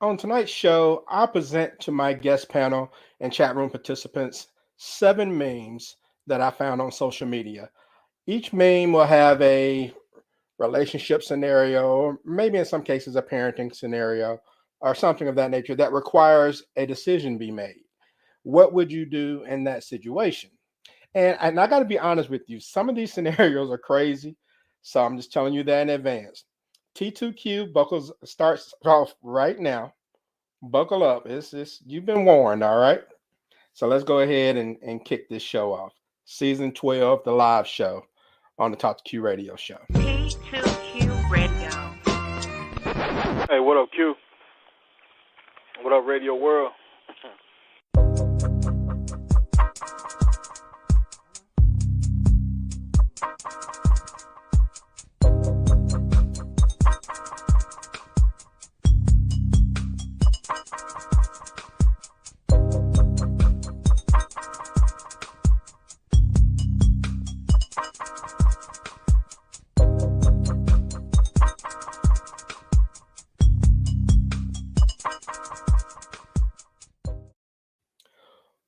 On tonight's show, I present to my guest panel and chat room participants 7 memes that I found on social media. Each meme will have a relationship scenario, or maybe in some cases, a parenting scenario, or something of that nature that requires a decision be made. What would you do in that situation? And I got to be honest with you, some of these scenarios are crazy. So I'm just telling you that in advance. T2Q buckles starts off right now. Buckle up. It's you've been warned, all right? So let's go ahead and kick this show off. Season 12, the live show on the Talk to Q radio show. T2Q Radio. Hey, what up, Q? What up, Radio World?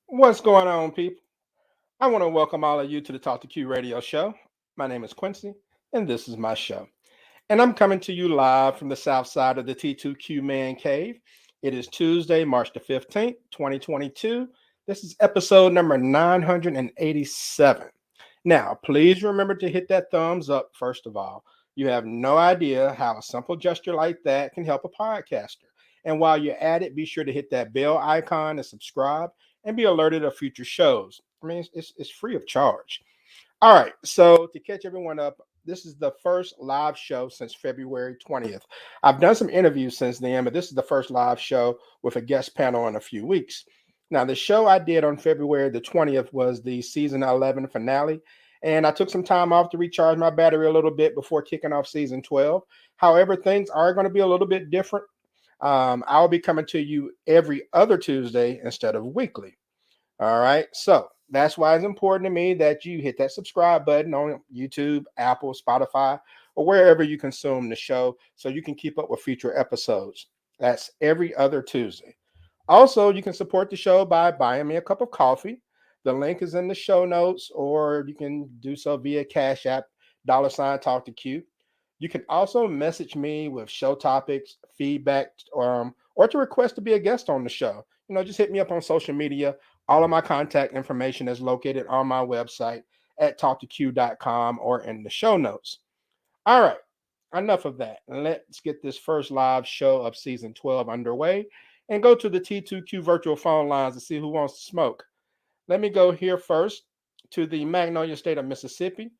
What's going on, people? I want to welcome all of you to the Talk to Q radio show. My name is Quincy, and this is my show. And I'm coming to you live from the south side of the T2Q Man Cave. It is Tuesday, March the 15th, 2022. This is episode number 987. Now, please remember to hit that thumbs up, first of all. You have no idea how a simple gesture like that can help a podcaster. And while you're at it, be sure to hit that bell icon and subscribe and be alerted of future shows. I mean, it's free of charge. All right, so to catch everyone up, this is the first live show since February 20th. I've done some interviews since then, but this is the first live show with a guest panel in a few weeks. Now, the show I did on February the 20th was the season 11 finale, and I took some time off to recharge my battery a little bit before kicking off season 12. However, things are going to be a little bit different. I'll be coming to you every other Tuesday instead of weekly. All right. So that's why it's important to me that you hit that subscribe button on YouTube, Apple, Spotify, or wherever you consume the show so you can keep up with future episodes. That's every other Tuesday. Also, you can support the show by buying me a cup of coffee. The link is in the show notes, or you can do so via Cashapp, $Talk to Q. You can also message me with show topics, feedback, or to request to be a guest on the show. Just hit me up on social media. All of my contact information is located on my website at talktoq.com or in the show notes. All right, enough of that. Let's get this first live show of season 12 underway and go to the T2Q virtual phone lines to see who wants to smoke. Let me go here first to the Magnolia State of Mississippi.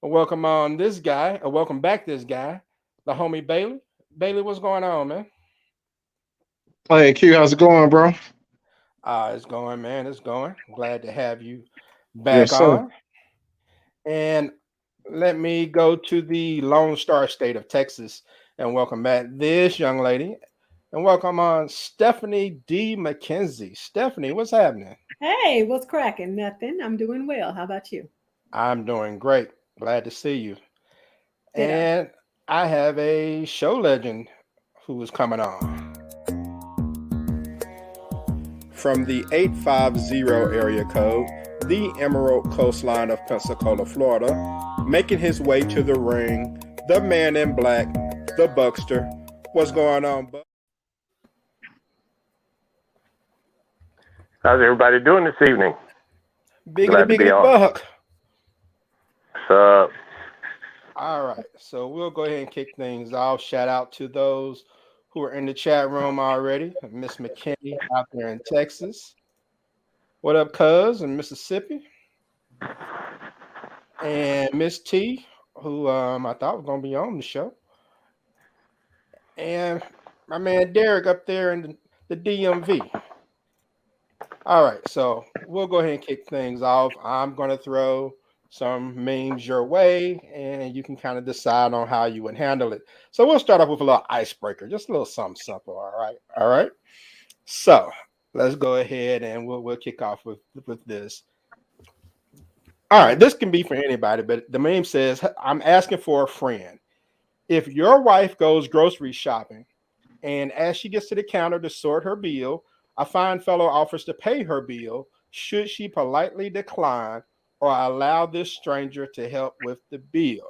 Welcome on this guy, or welcome back this guy, the homie Bailey. Bailey, what's going on, man? Hey Q, how's it going, bro? It's going, man. It's going. Glad to have you back Yes, sir. on. And let me go to the Lone Star State of Texas and welcome back this young lady. And welcome on Stephanie D. McKenzie. Stephanie, what's happening? Hey, what's cracking? Nothing. I'm doing well. How about you? I'm doing great. Glad to see you. Ditto. And I have a show legend who is coming on. From the 850 area code, the Emerald Coastline of Pensacola, Florida, making his way to the ring, the man in black, the Buckster. What's going on, Buck? How's everybody doing this evening? Biggity, biggity, Buck. What's up? All right, so we'll go ahead and kick things off. Shout out to those who are in the chat room already. Miss McKinney out there in Texas. What up, cuz, in Mississippi? And Miss T, who I thought was going to be on the show. And my man Derek up there in the DMV. All right, so we'll go ahead and kick things off. I'm going to throw some memes your way, and you can kind of decide on how you would handle it. So we'll start off with a little icebreaker, just a little something simple. All right. So let's go ahead and we'll kick off with this. All right, this can be for anybody, but the meme says, "I'm asking for a friend. If your wife goes grocery shopping And as she gets to the counter to sort her bill, a fine fellow offers to pay her bill. Should she politely decline or allow this stranger to help with the bill?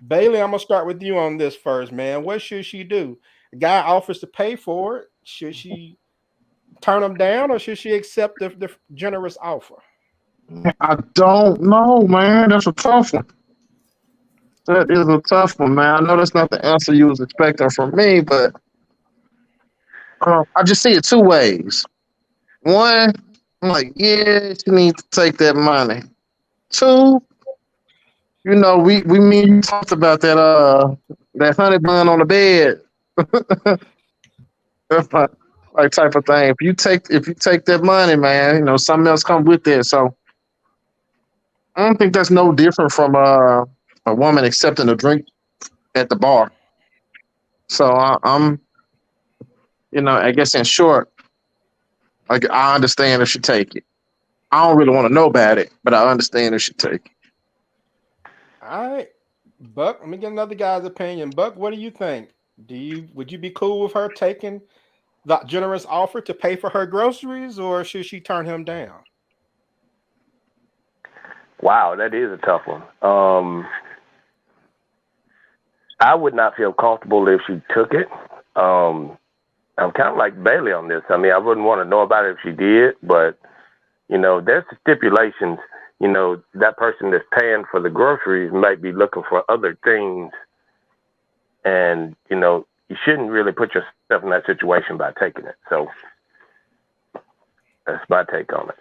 Bailey, I'm gonna start with you on this first, man. What should she do? The guy offers to pay for it. Should she turn him down or should she accept the generous offer? I don't know, man. That's a tough one. That is a tough one, man. I know that's not the answer you was expecting from me, but I just see it two ways. One, I'm like, yeah, she needs to take that money. Two, we me and you talked about that honey bun on the bed. That's like type of thing. If you take that money, man, something else comes with it. So I don't think that's no different from a woman accepting a drink at the bar. So I guess in short, like I understand if she take it. I don't really want to know about it, but I understand if she take it. All right, Buck. Let me get another guy's opinion. Buck, what do you think? Would you be cool with her taking the generous offer to pay for her groceries, or should she turn him down? Wow, that is a tough one. I would not feel comfortable if she took it. I'm kind of like Bailey on this. I mean, I wouldn't want to know about it if she did, but there's stipulations. That person that's paying for the groceries might be looking for other things, and you shouldn't really put yourself in that situation by taking it. So that's my take on it.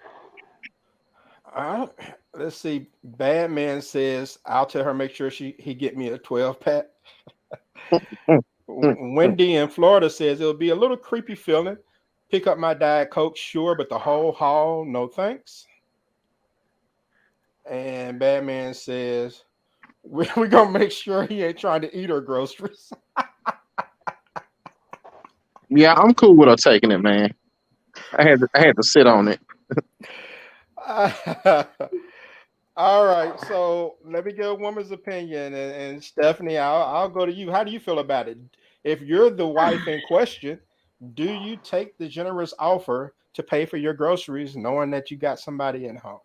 Let's see. Bad man says I'll tell her make sure he get me a 12-pack. Wendy in Florida says it'll be a little creepy feeling. Pick up my Diet Coke, sure, but the whole haul, no thanks. And Batman says we're gonna make sure he ain't trying to eat her groceries. Yeah, I'm cool with her taking it, man. I had to sit on it. All right, so let me get a woman's opinion, and Stephanie, I'll go to you. How do you feel about it? If you're the wife in question, do you take the generous offer to pay for your groceries, knowing that you got somebody at home?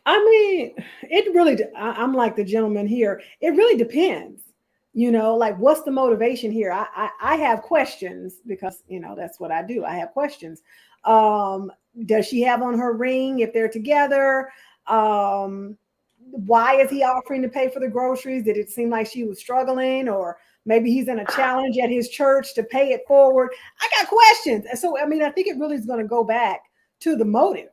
I mean, it really, I'm like the gentleman here. It really depends, like what's the motivation here? I have questions because, that's what I do. I have questions. Does she have on her ring if they're together? Why is he offering to pay for the groceries? Did it seem like she was struggling, or maybe he's in a challenge at his church to pay it forward? I got questions. And so, I mean, I think it really is going to go back to the motive.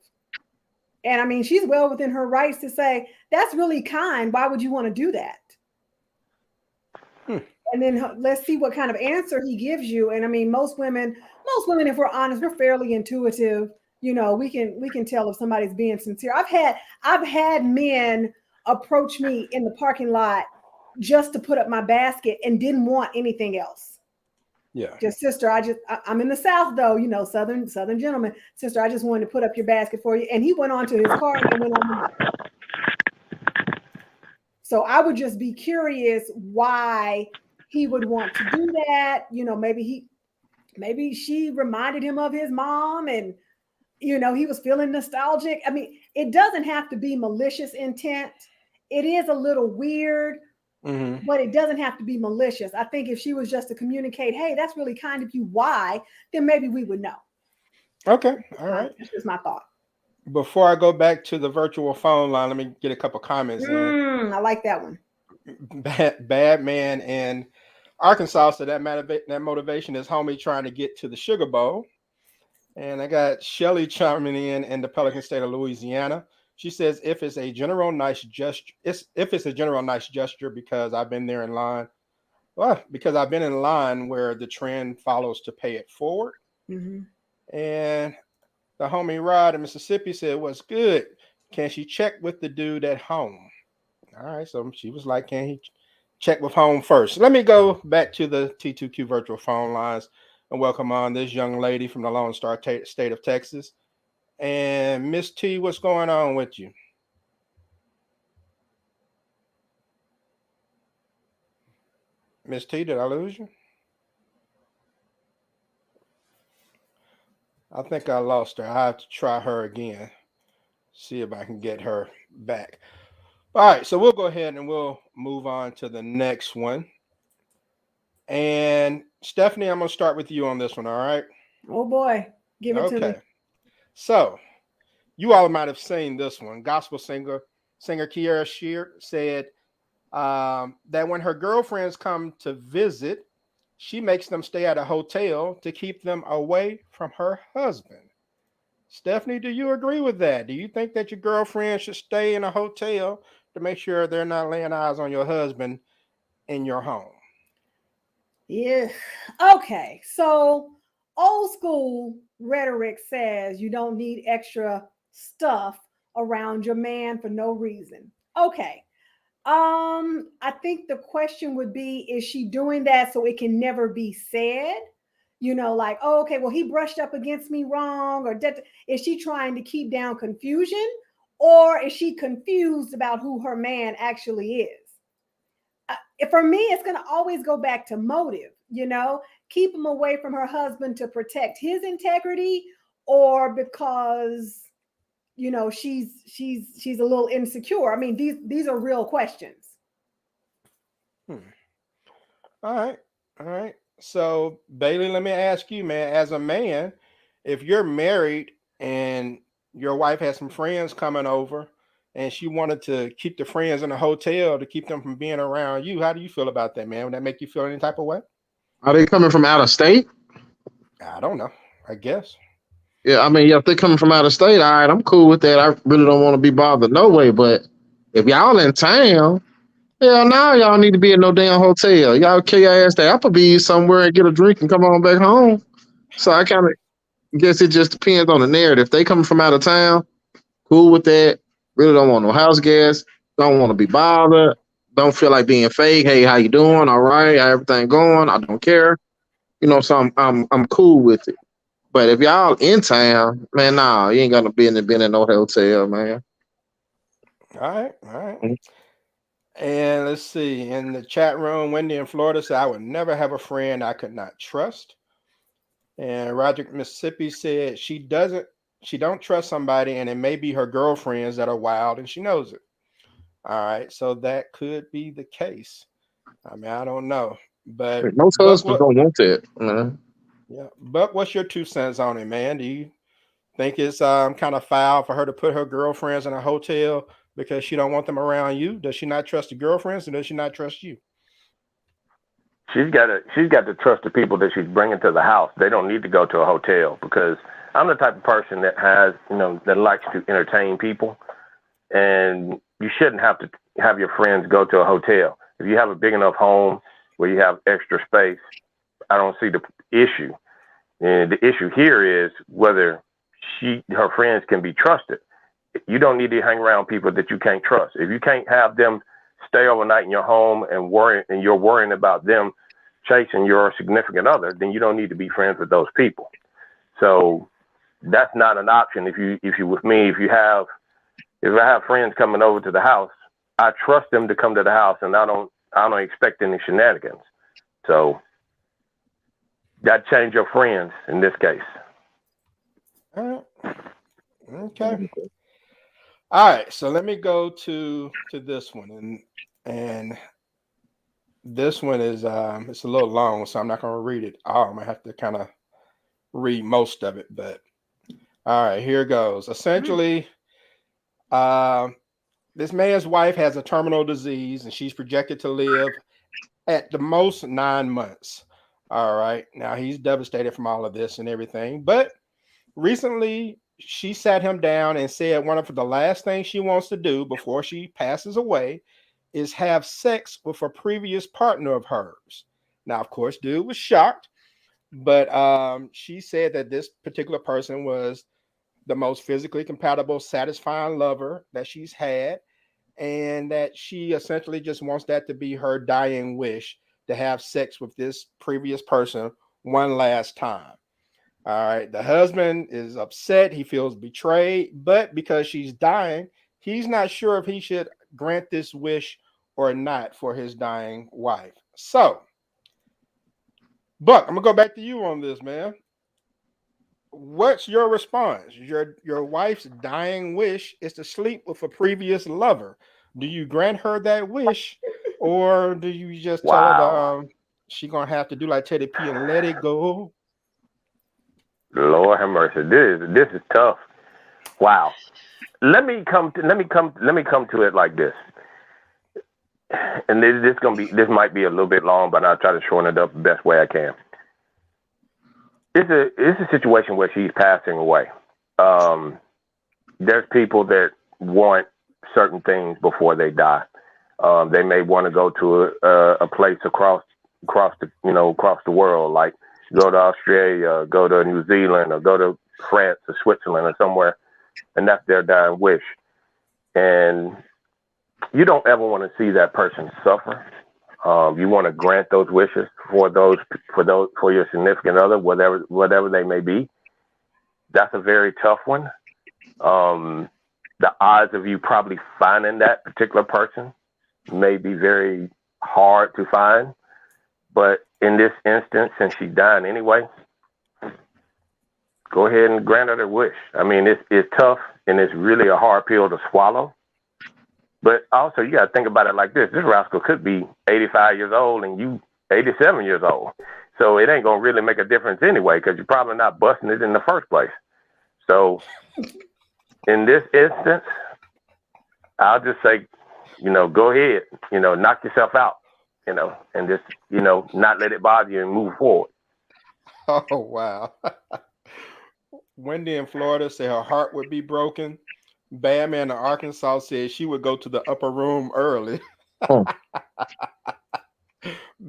And I mean, she's well within her rights to say, that's really kind. Why would you want to do that? And then let's see what kind of answer he gives you. And I mean, most women, if we're honest, we're fairly intuitive. We can tell if somebody's being sincere. I've had men approach me in the parking lot just to put up my basket and didn't want anything else. Yeah. Just, sister, I'm in the South though, Southern gentleman. Sister, I just wanted to put up your basket for you. And he went on to his car and went on. So I would just be curious why he would want to do that. Maybe she reminded him of his mom and, he was feeling nostalgic. I mean, it doesn't have to be malicious intent. It is a little weird, but it doesn't have to be malicious. I think if she was just to communicate, hey, that's really kind of you, why, then maybe we would know. Okay. All right. That's just my thought. Before I go back to the virtual phone line, let me get a couple comments in. I like that one. Bad man in Arkansas, so that motivation is homie trying to get to the Sugar Bowl. And I got Shelly chiming in the Pelican State of Louisiana. She says, if it's a general nice gesture, because I've been there in line. Well, because I've been in line where the trend follows to pay it forward. And the homie Rod in Mississippi said, what's good? Can she check with the dude at home? All right. So she was like, can he check with home first? Let me go back to the T2Q virtual phone lines and welcome on this young lady from the Lone Star State of Texas. And Miss T, what's going on with you? Miss T, did I lose you? I think I lost her. I have to try her again. See if I can get her back. All right, so we'll go ahead and we'll move on to the next one. And Stephanie, I'm gonna start with you on this one. All right. Oh boy, give it to me. Okay. So you all might have seen this one. Gospel singer Kiara Shear said that when her girlfriends come to visit, she makes them stay at a hotel to keep them away from her husband. Stephanie, do you agree with that? Do you think that your girlfriend should stay in a hotel to make sure they're not laying eyes on your husband in your home? Yeah. Okay. So old school rhetoric says you don't need extra stuff around your man for no reason. Okay. I think the question would be, is she doing that so it can never be said? Like, oh, okay, well, he brushed up against me wrong, or is she trying to keep down confusion, or is she confused about who her man actually is? For me, it's going to always go back to motive, keep him away from her husband to protect his integrity, or because she's a little insecure. I mean, these are real questions. All right. All right. So, Bailey, let me ask you, man, as a man, if you're married and your wife has some friends coming over and she wanted to keep the friends in a hotel to keep them from being around you, how do you feel about that, man? Would that make you feel any type of way? Are they coming from out of state? I don't know. I guess. Yeah, I mean, yeah, if they're coming from out of state, all right, I'm cool with that. I really don't want to be bothered no way. But if y'all in town, hell no, y'all need to be in no damn hotel. Y'all kill your ass to Applebee's somewhere and get a drink and come on back home. So I kind of guess it just depends on the narrative. If they coming from out of town, cool with that. Really don't want no house guests. Don't want to be bothered. Don't feel like being fake. Hey, how you doing? All right, how everything going? I don't care. So I'm cool with it. But if y'all in town, man, nah, you ain't gonna be in no hotel, man. All right. All right. And let's see. In the chat room, Wendy in Florida said, I would never have a friend I could not trust. And Roderick, Mississippi said she don't trust somebody, and it may be her girlfriends that are wild, and she knows it. All right, so that could be the case. I mean, I don't know, but Most Buck, husbands what? don't want that, man. Yeah, Buck, what's your 2 cents on it, man? Do you think it's kind of foul for her to put her girlfriends in a hotel because she don't want them around you? Does she not trust the girlfriends, or does she not trust you? She's got to trust the people that she's bringing to the house. They don't need to go to a hotel, because I'm the type of person that that likes to entertain people, and you shouldn't have to have your friends go to a hotel. If you have a big enough home where you have extra space, I don't see the issue. And the issue here is whether her friends can be trusted. You don't need to hang around people that you can't trust. If you can't have them stay overnight in your home and you're worrying about them chasing your significant other, then you don't need to be friends with those people. So that's not an option. If you with me, if I have friends coming over to the house, I trust them to come to the house, and I don't expect any shenanigans. So that change your friends in this case. All right. Okay. All right. So let me go to this one, and this one is it's a little long, so I'm not going to read it all. I'm gonna have to kind of read most of it, but all right, here goes. Essentially, this man's wife has a terminal disease, and she's projected to live at the most 9 months. All right. Now he's devastated from all of this and everything, but recently she sat him down and said one of the last things she wants to do before she passes away is have sex with a previous partner of hers. Now, of course, dude was shocked, but she said that this particular person was the most physically compatible, satisfying lover that she's had, and that she essentially just wants that to be her dying wish, to have sex with this previous person one last time. All right. The husband is upset. He feels betrayed, but because she's dying, he's not sure if he should grant this wish or not for his dying wife. So, Buck, I'm going to go back to you on this, man. what's your response? Your wife's dying wish is to sleep with a previous lover. Do you grant her that wish, or do you just tell her Wow. she gonna have to do like Teddy P and let it go? Lord have mercy. This is tough. Wow. Let me come to it like this. And this might be a little bit long, but I'll try to shorten it up the best way I can. It's a situation where she's passing away. There's people that want certain things before they die. They may want to go to a place across the world, like go to Australia, go to New Zealand, or go to France or Switzerland or somewhere, and that's their dying wish. And you don't ever want to see that person suffer. You want to grant those wishes for your significant other, whatever they may be. That's a very tough one. The odds of you probably finding that particular person may be very hard to find. But in this instance, since she's dying anyway, go ahead and grant her the wish. I mean, it's tough, and it's really a hard pill to swallow. But also, you got to think about it like this. This rascal could be 85 years old and you 87 years old. So it ain't going to really make a difference anyway, because you're probably not busting it in the first place. So in this instance, I'll just say, go ahead, knock yourself out, and just, not let it bother you and move forward. Oh, wow. Wendy in Florida said her heart would be broken. Batman in Arkansas said she would go to the upper room early. Hmm.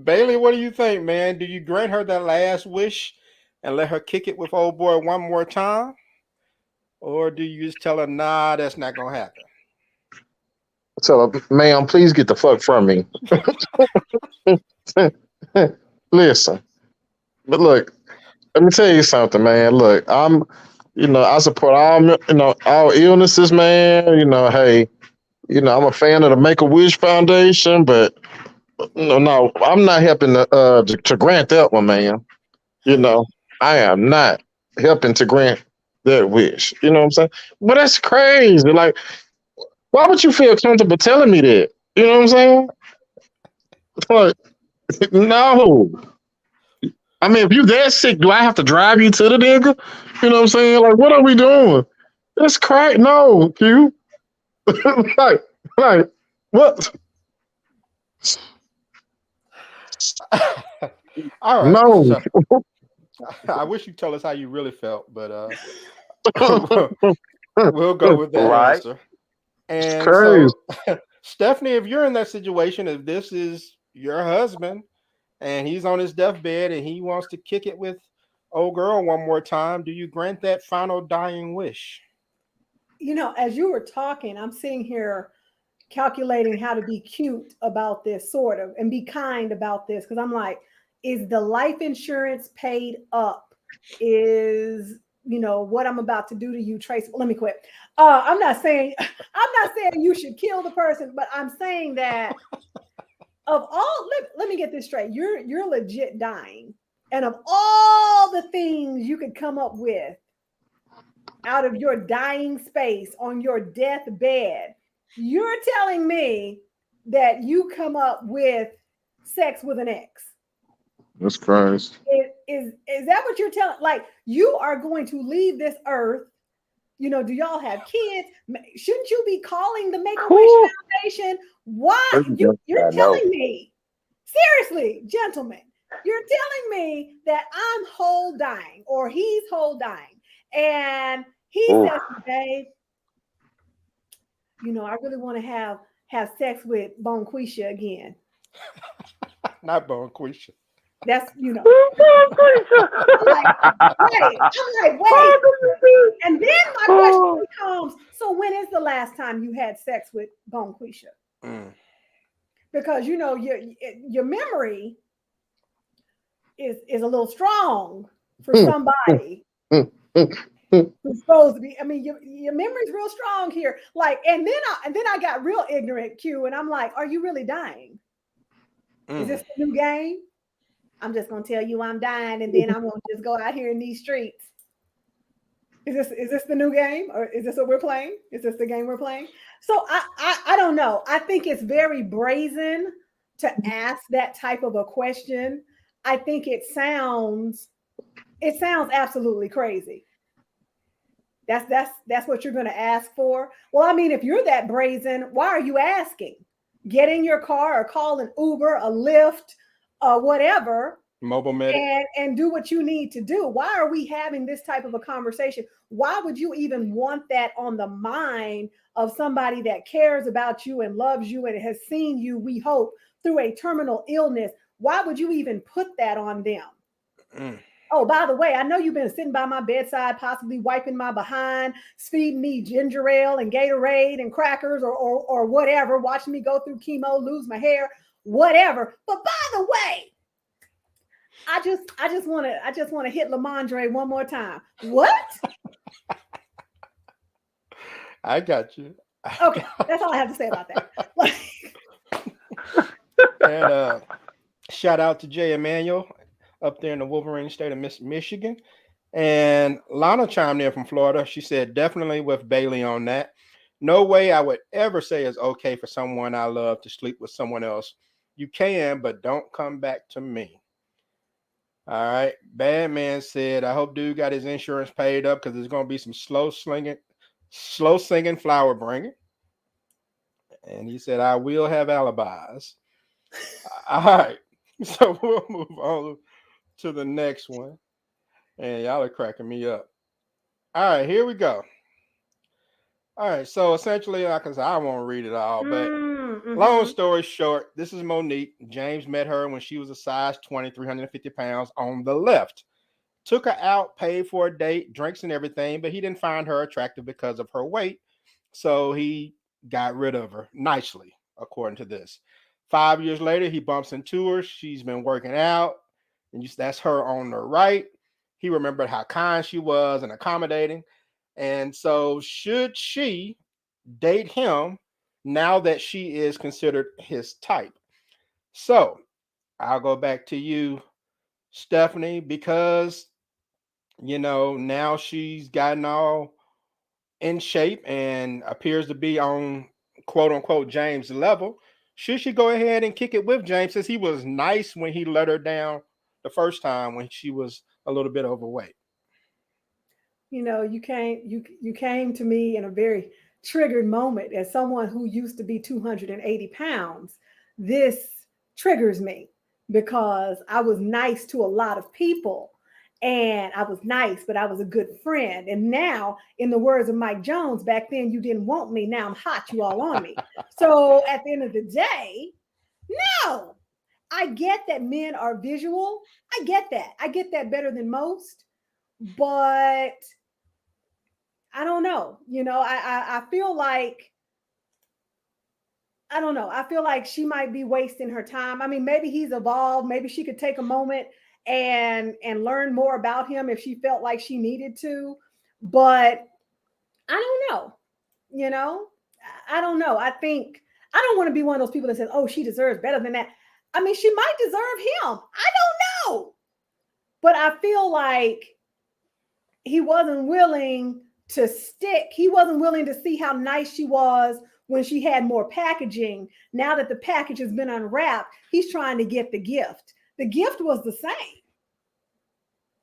Bailey, what do you think, man? Do you grant her that last wish and let her kick it with old boy one more time? Or do you just tell her, nah, that's not going to happen? Tell her, ma'am, please get the fuck from me. Listen, but look, let me tell you something, man. Look, I support all illnesses, man. Hey, I'm a fan of the Make a Wish Foundation, but no, I'm not helping to grant that one, man. I am not helping to grant that wish. You know what I'm saying? But that's crazy. Like, why would you feel comfortable telling me that? You know what I'm saying? Like, no. I mean, if you that sick, do I have to drive you to the nigga? You know what I'm saying? Like, what are we doing? That's crazy. No, Q. like, what? All right. No. So, I wish you'd tell us how you really felt, but we'll go with that Right. answer. It's And crazy. so, Stephanie, if you're in that situation, if this is your husband and he's on his deathbed and he wants to kick it with old girl one more time, do you grant that final dying wish? As you were talking, I'm sitting here calculating how to be cute about this, sort of, and be kind about this, because I'm like, is the life insurance paid up? Is what I'm about to do to you traceable? Let me quit. I'm not saying you should kill the person, but I'm saying that of all, let me get this straight. You're legit dying, and of all the things you could come up with out of your dying space on your deathbed, you're telling me that you come up with sex with an ex. That's crazy. Is that what you're telling? Like, you are going to leave this earth. Do y'all have kids? Shouldn't you be calling the Make-A-Wish Foundation? Why? You're telling me, seriously, gentlemen, you're telling me that I'm whole dying, or he's whole dying. And he says, babe, I really want to have sex with Bonquisha again. Not Bonquisha. That's, I'm like, wait. And then my question becomes, so when is the last time you had sex with Bonquisha? Because, your memory is a little strong for somebody who's supposed to be. I mean, your memory's real strong here. Like, and then I got real ignorant, Q, and I'm like, are you really dying? Is this a new game? I'm just gonna tell you I'm dying, and then I'm gonna just go out here in these streets. Is this the new game, or is this what we're playing? Is this the game we're playing? So I don't know. I think it's very brazen to ask that type of a question. I think it sounds absolutely crazy. That's what you're going to ask for. Well, I mean, if you're that brazen, why are you asking? Get in your car or call an Uber, a Lyft, whatever, Mobile medic. and do what you need to do. Why are we having this type of a conversation? Why would you even want that on the mind of somebody that cares about you and loves you and has seen you, we hope, through a terminal illness? Why would you even put that on them? Mm. Oh, by the way, I know you've been sitting by my bedside, possibly wiping my behind, feeding me ginger ale and Gatorade and crackers or whatever, watching me go through chemo, lose my hair, whatever. But by the way, I just want to hit Lamondre one more time. What? I got you. Okay, that's all I have to say about that. And shout out to Jay Emanuel up there in the Wolverine state of Michigan. And Lana chimed in from Florida. She said, definitely with Bailey on that. No way I would ever say it's okay for someone I love to sleep with someone else. You can, but don't come back to me. All right. Bad Man said, I hope dude got his insurance paid up because there's going to be some slow singing flower bringing. And he said, I will have alibis. All right. So we'll move on to the next one. And y'all are cracking me up. All right, here we go. All right, so essentially, like I said, I won't read it all, but long story short, this is Monique. James met her when she was a size 20, 350 pounds on the left. Took her out, paid for a date, drinks and everything, but he didn't find her attractive because of her weight. So he got rid of her nicely, according to this. 5 years later, he bumps into her. She's been working out, and that's her on the right. He remembered how kind she was and accommodating. And so, should she date him now that she is considered his type? So, I'll go back to you, Stephanie, because, now she's gotten all in shape and appears to be on quote unquote James' level. Should she go ahead and kick it with James since he was nice when he let her down the first time when she was a little bit overweight? You came to me in a very triggered moment as someone who used to be 280 pounds. This triggers me because I was nice to a lot of people. And I was nice, but I was a good friend. And now, in the words of Mike Jones, back then you didn't want me. Now I'm hot, you all on me. So at the end of the day, no, I get that men are visual. I get that. I get that better than most. But I don't know. I feel like, I don't know. I feel like she might be wasting her time. I mean, maybe he's evolved. Maybe she could take a moment and learn more about him if she felt like she needed to. But I don't know. I don't know. I think I don't want to be one of those people that says, oh, she deserves better than that. I mean, she might deserve him. I don't know. But I feel like he wasn't willing to stick. He wasn't willing to see how nice she was when she had more packaging. Now that the package has been unwrapped, he's trying to get the gift. The gift was the same.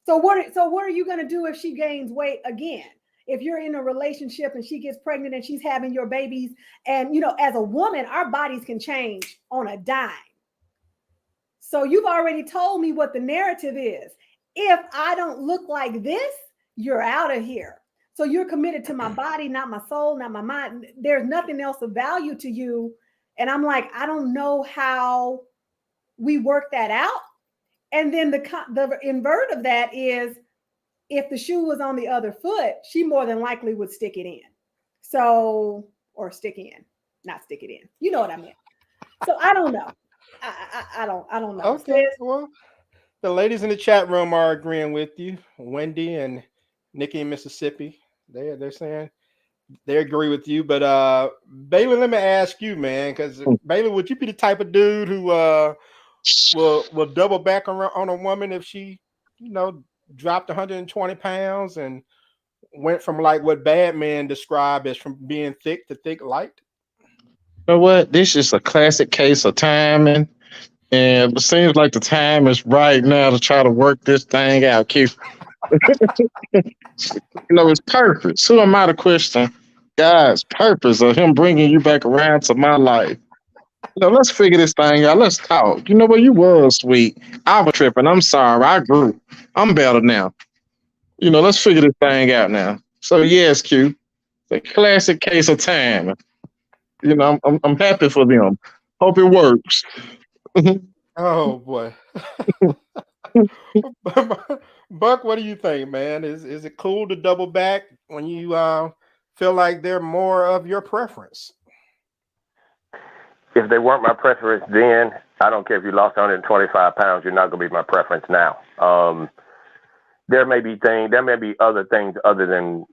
So what are you going to do if she gains weight again? If you're in a relationship and she gets pregnant and she's having your babies, and as a woman, our bodies can change on a dime. So you've already told me what the narrative is. If I don't look like this, you're out of here. So you're committed to my body, not my soul, not my mind. There's nothing else of value to you. And I'm like, I don't know how we work that out. And then the invert of that is, if the shoe was on the other foot, she more than likely would stick it in. So, or stick in, not stick it in. You know what I mean? So I don't know. I don't know. Okay, well, the ladies in the chat room are agreeing with you. Wendy and Nikki in Mississippi, they're saying they agree with you. But Bailey, let me ask you, man, because Bailey, would you be the type of dude who will double back on a woman if she, dropped 120 pounds and went from like what bad men describe as from being thick to thick light. You know what? This is a classic case of timing. And it seems like the time is right now to try to work this thing out, Q. It's purpose. Who am I to question God's purpose of him bringing you back around to my life? Let's figure this thing out. Let's talk. You know what? You was sweet. I was tripping. I'm sorry. I grew. I'm better now. Let's figure this thing out now. So yes, Q, the classic case of time. I'm happy for them. Hope it works. Oh boy. Buck, what do you think, man? Is it cool to double back when you feel like they're more of your preference? If they weren't my preference then, I don't care if you lost 125 pounds, you're not going to be my preference now. There may be other things other than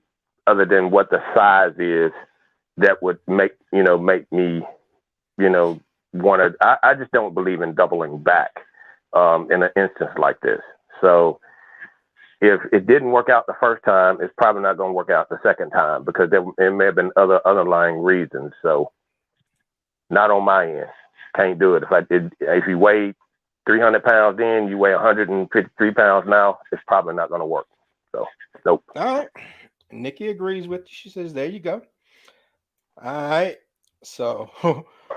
what the size is that would make me, want to. I just don't believe in doubling back in an instance like this. So if it didn't work out the first time, it's probably not going to work out the second time because there may have been other underlying reasons. So not on my end. Can't do it. If you weighed 300 pounds then, you weigh 153 pounds now, it's probably not going to work. So, nope. All right. Nikki agrees with you. She says, there you go. All right. So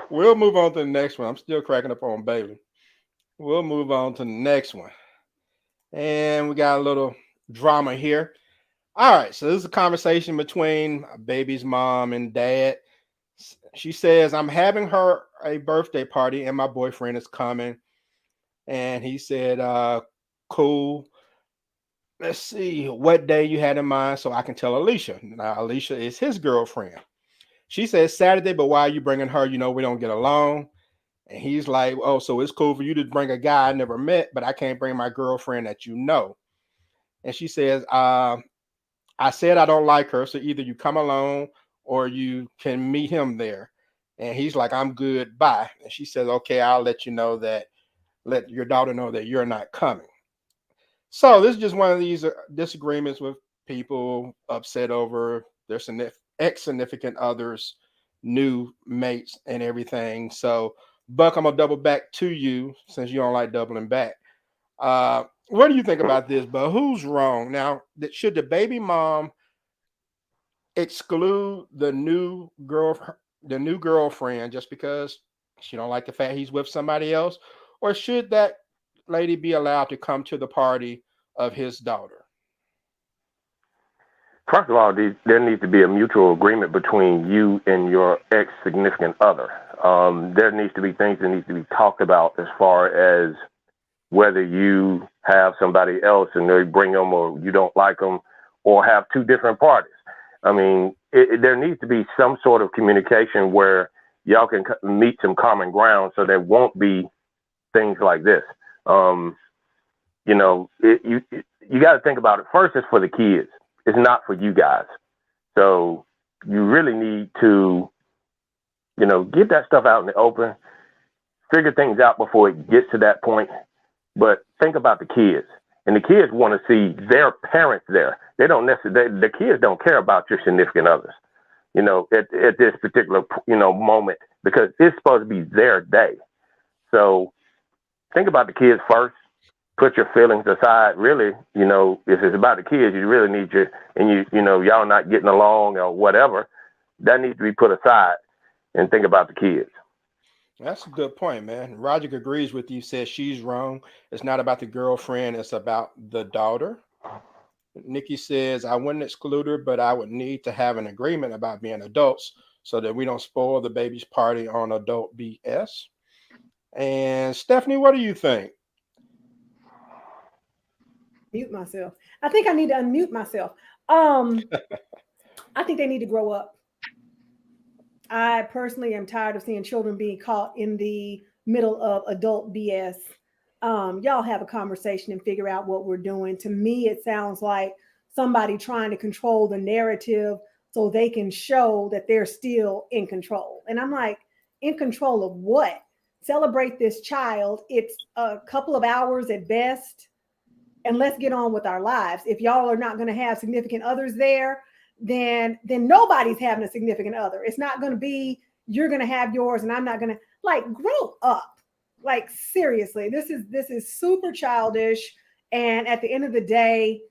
we'll move on to the next one. I'm still cracking up on Bailey. We'll move on to the next one. And we got a little drama here. All right. So this is a conversation between a baby's mom and dad. She says, I'm having her a birthday party and my boyfriend is coming. And he said, cool. Let's see what day you had in mind so I can tell Alicia. Now, Alicia is his girlfriend. She says Saturday, but why are you bringing her? We don't get along. And he's like, oh, so it's cool for you to bring a guy I never met, but I can't bring my girlfriend that you know. And she says, I said I don't like her, so either you come alone or you can meet him there. And he's like, I'm good, bye. And she says, okay, I'll let your daughter know that you're not coming. So this is just one of these disagreements with people upset over their ex-significant others, new mates, and everything. So, Buck, I'm going to double back to you since you don't like doubling back. What do you think about this, But who's wrong? Now, should the baby mom exclude the new girlfriend just because she don't like the fact he's with somebody else? Or should that lady be allowed to come to the party of his daughter? First of all, there needs to be a mutual agreement between you and your ex-significant other. There needs to be things that need to be talked about as far as whether you have somebody else and they bring them or you don't like them or have two different parties. I mean, there needs to be some sort of communication where y'all can meet some common ground so there won't be things like this. You got to think about it. First, it's for the kids. It's not for you guys. So you really need to, get that stuff out in the open, figure things out before it gets to that point. But think about the kids. And the kids want to see their parents there. They don't necessarily, the kids don't care about your significant others, at this particular, moment, because it's supposed to be their day. So think about the kids first. Put your feelings aside. Really, if it's about the kids, you really need y'all not getting along or whatever, that needs to be put aside and think about the kids. That's a good point, man. Roger agrees with you, says she's wrong. It's not about the girlfriend, it's about the daughter. Nikki says, I wouldn't exclude her, but I would need to have an agreement about being adults so that we don't spoil the baby's party on adult BS. And Stephanie, what do you think? Mute myself. I think I need to unmute myself. I think they need to grow up. I personally am tired of seeing children being caught in the middle of adult BS. Y'all have a conversation and figure out what we're doing. To me, it sounds like somebody trying to control the narrative so they can show that they're still in control. And I'm like, in control of what? Celebrate this child. It's a couple of hours at best. and let's get on with our lives. If y'all are not going to have significant others there, then nobody's having a significant other. It's not going to be you're going to have yours and I'm not going to. Like, grow up. Like, seriously, this is super childish. And at the end of the day,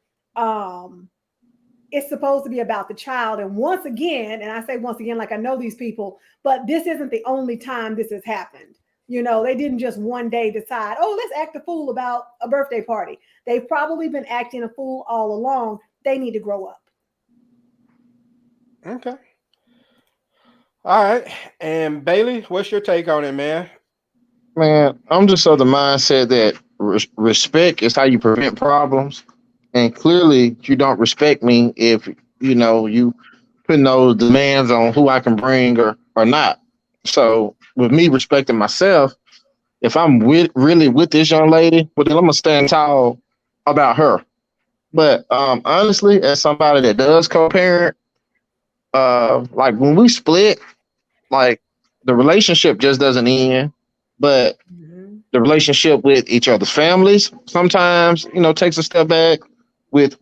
it's supposed to be about the child. And once again, and I say once again, like I know these people, but this isn't the only time this has happened. You know, they didn't just one day decide, oh, let's act a fool about a birthday party. They've probably been acting a fool all along. They need to grow up. Okay. All right. And Bailey, what's your take on it, man? Man, I'm just of the mindset that respect is how you prevent problems. And clearly, you don't respect me if you putting those demands on who I can bring or not. So, with me respecting myself, if I'm really with this young lady, well, then I'm gonna stand tall about her. But honestly, as somebody that does co-parent, like when we split, like the relationship just doesn't end, but the relationship with each other's families sometimes, takes a step back. With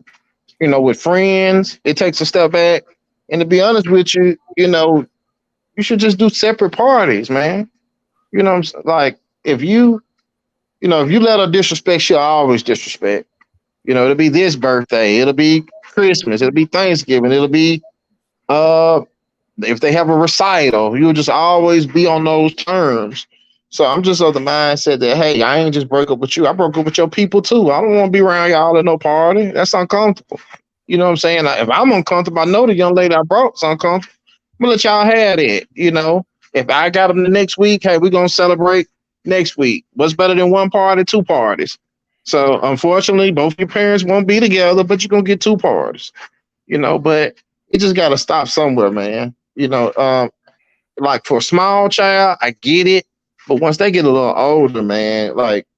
friends, it takes a step back. And to be honest with you, you should just do separate parties, man. Like if you let her disrespect, she'll always disrespect. It'll be this birthday, it'll be Christmas, it'll be Thanksgiving, it'll be uh if they have a recital, you'll just always be on those terms. So I'm just of the mindset that, hey, I ain't just broke up with you. I broke up with your people too. I don't want to be around y'all at no party. That's uncomfortable. You know what I'm saying? Like, if I'm uncomfortable, I know the young lady I brought's uncomfortable. I'm gonna let y'all have it. If I got them the next week, hey, we're gonna celebrate next week. What's better than one party, two parties? So unfortunately, both your parents won't be together, but you're gonna get two parties. But it just gotta stop somewhere, man. Like for a small child, I get it. But once they get a little older, man, like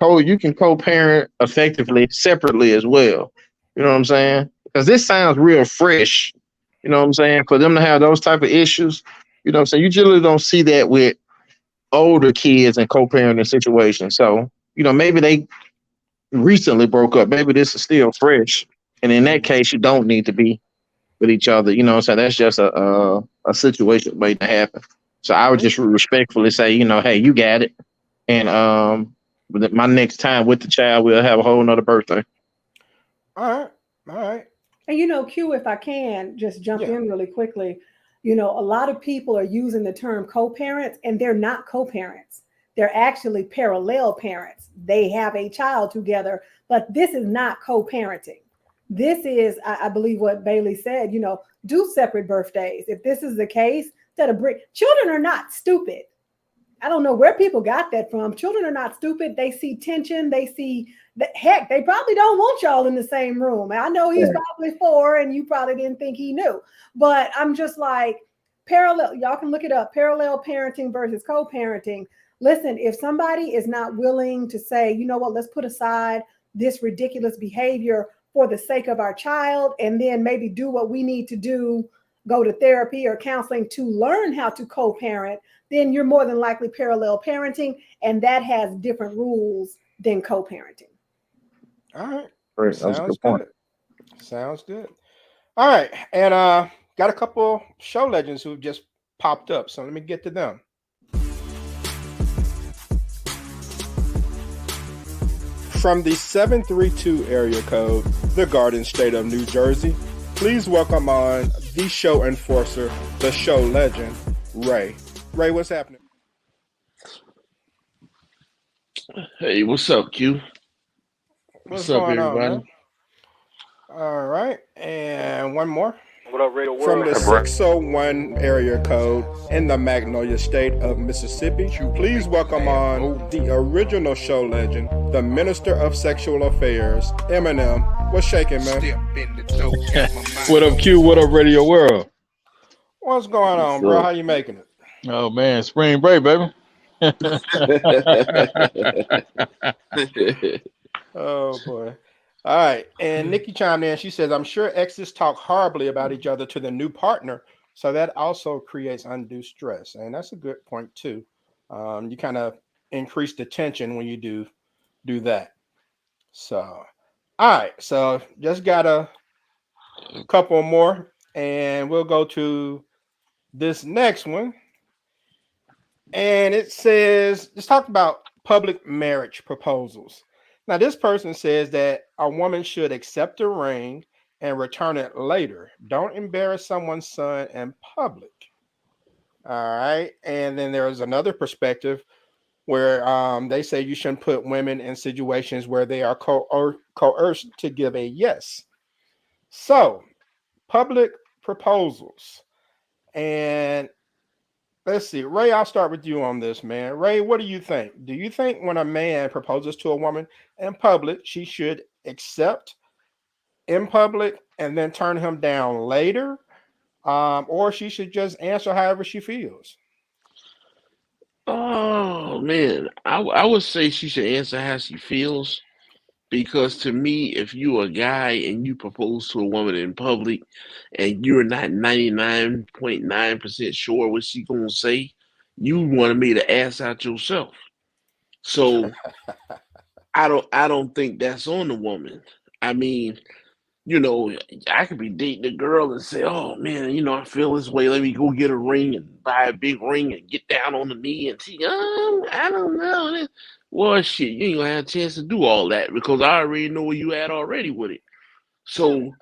you can co-parent effectively separately as well. You know what I'm saying? Because this sounds real fresh. You know what I'm saying? For them to have those type of issues, you know what I'm saying? You generally don't see that with older kids and co-parenting situations. So, maybe they recently broke up. Maybe this is still fresh. And in that case, you don't need to be with each other. You know what I'm saying? That's just a situation waiting to happen. So I would just respectfully say, hey, you got it. And my next time with the child, we'll have a whole nother birthday. All right. And Q, if I can just jump in really quickly, a lot of people are using the term co-parents, and they're not co-parents. They're actually parallel parents. They have a child together, but this is not co-parenting. This is, I believe, what Bailey said. Do separate birthdays. If this is the case, children are not stupid. I don't know where people got that from. Children are not stupid. They see tension. They see heck, they probably don't want y'all in the same room. I know he's probably 4 and you probably didn't think he knew, but I'm just like, parallel, y'all can look it up, parallel parenting versus co-parenting. Listen, if somebody is not willing to say, you know what, let's put aside this ridiculous behavior for the sake of our child, and then maybe do what we need to do, go to therapy or counseling to learn how to co-parent, then you're more than likely parallel parenting, and that has different rules than co-parenting. All right. Great. Sounds good. Sounds good. All right. And got a couple show legends who just popped up. So let me get to them. From the 732 area code, the Garden State of New Jersey, please welcome on the show enforcer, the show legend, Ray. Ray, what's happening? Hey, what's up, Q? What's up, going everybody? on, man? All right. And one more. What up, Radio From World? the 601 area code in the Magnolia State of Mississippi, please welcome on the original show legend, the Minister of Sexual Affairs, Eminem. What's shaking, man? What up, Q? What up, Radio World? What's going on, bro? How you making it? Oh, man, spring break, baby. Oh, boy. All right. And Nikki chimed in. She says, I'm sure exes talk horribly about each other to the new partner. So that also creates undue stress. And that's a good point, too. You kind of increase the tension when you do that. So, All right, so just got a couple more, and we'll go to this next one. And it says, let's talk about public marriage proposals. Now, this person says that a woman should accept a ring and return it later. Don't embarrass someone's son in public. All right. And then there is another perspective where they say you shouldn't put women in situations where they are coerced to give a yes. So, public proposals. And let's see, Ray, I'll start with you on this, man. Ray, what do you think? Do you think when a man proposes to a woman in public, she should accept in public and then turn him down later? Or she should just answer however she feels? Oh man, I would say she should answer how she feels because to me, if you're a guy and you propose to a woman in public and you're not 99.9% sure what she gonna say, you want to make the ass out yourself. So I don't think that's on the woman. I mean, you know, I could be dating a girl and say, "Oh man, I feel this way. Let me go get a ring and buy a big ring and get down on the knee and see." I don't know. Well, shit, you ain't gonna have a chance to do all that because I already know where you at already with it. So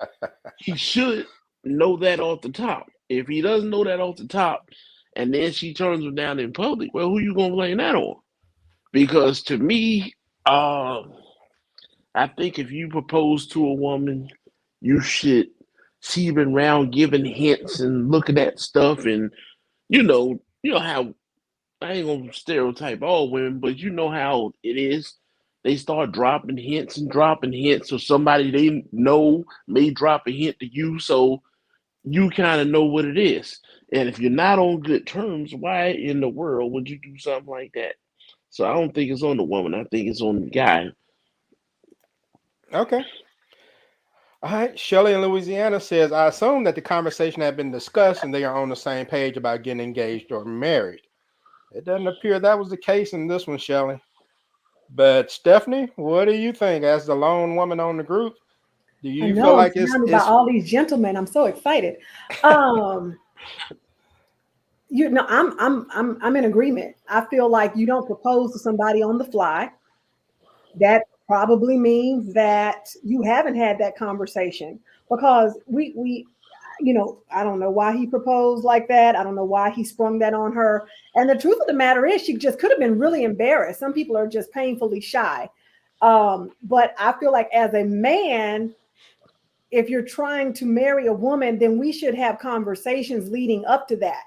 he should know that off the top. If he doesn't know that off the top, and then she turns him down in public, well, who you gonna blame that on? Because to me, I think if you propose to a woman, you should see her around giving hints and looking at stuff, and you know how I ain't gonna stereotype all women, but you know how it is. They start dropping hints, so somebody they know may drop a hint to you, so you kind of know what it is. And if you're not on good terms, why in the world would you do something like that? So I don't think it's on the woman. I think it's on the guy. Okay. All right. Shelley in Louisiana says, I assume that the conversation had been discussed and they are on the same page about getting engaged or married. It doesn't appear that was the case in this one, Shelley. But Stephanie, what do you think as the lone woman on the group? Do I you feel know I'm like surrounded by all these gentlemen. I'm so excited. Um, I'm in agreement. I feel like you don't propose to somebody on the fly. That probably means that you haven't had that conversation because I don't know why he proposed like that. I don't know why he sprung that on her. And the truth of the matter is, she just could have been really embarrassed. Some people are just painfully shy. But I feel like as a man, if you're trying to marry a woman, then we should have conversations leading up to that.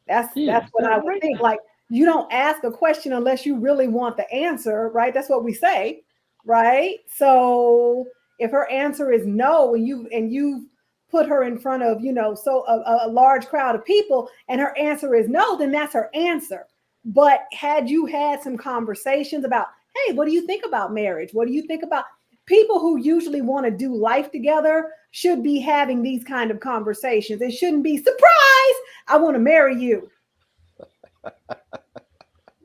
That's what I would think. Like, you don't ask a question unless you really want the answer, right? That's what we say, right? So if her answer is no, and you put her in front of a large crowd of people, and her answer is no, then that's her answer. But had you had some conversations about, hey, what do you think about marriage? What do you think about people who usually want to do life together should be having these kind of conversations. It shouldn't be surprise. I want to marry you.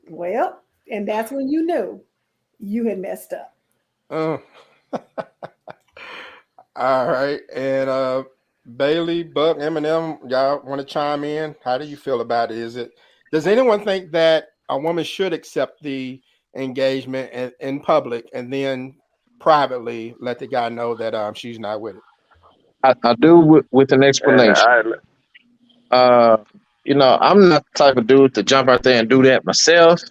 Well, and that's when you knew you had messed up. All right. And Bailey, Buck, Eminem, y'all want to chime in? How do you feel about it? Does anyone think that a woman should accept the engagement in public and then privately let the guy know that she's not with it? I do with an explanation. I'm not the type of dude to jump out there and do that myself.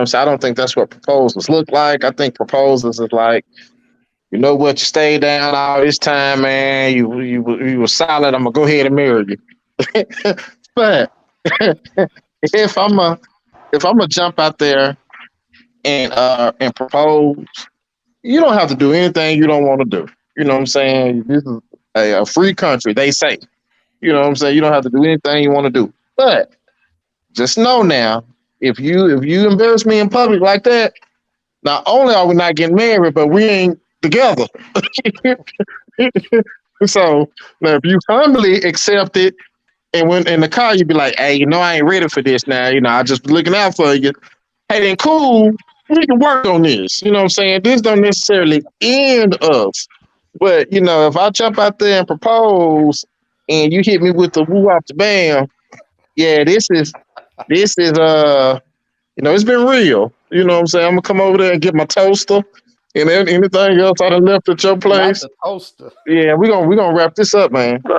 So I don't think that's what proposals look like. I think proposals is like, you know what, you stayed down all this time, man. You were solid. I'm gonna go ahead and marry you. But if I'm a jump out there and propose, you don't have to do anything you don't want to do. You know what I'm saying? This is a free country, they say. You know what I'm saying? You don't have to do anything you want to do. But just know now, if you embarrass me in public like that, not only are we not getting married, but we ain't together. So now if you humbly accept it and when in the car you be like, hey, I ain't ready for this now, I just be looking out for you. Hey, then cool. we can work on this. You know what I'm saying? This don't necessarily end us. But if I jump out there and propose and you hit me with the woo off the bam, yeah, this is it's been real. You know what I'm saying? I'm gonna come over there and get my toaster and then anything else I done left at your Not place. the toaster. Yeah, we gonna wrap this up, man. So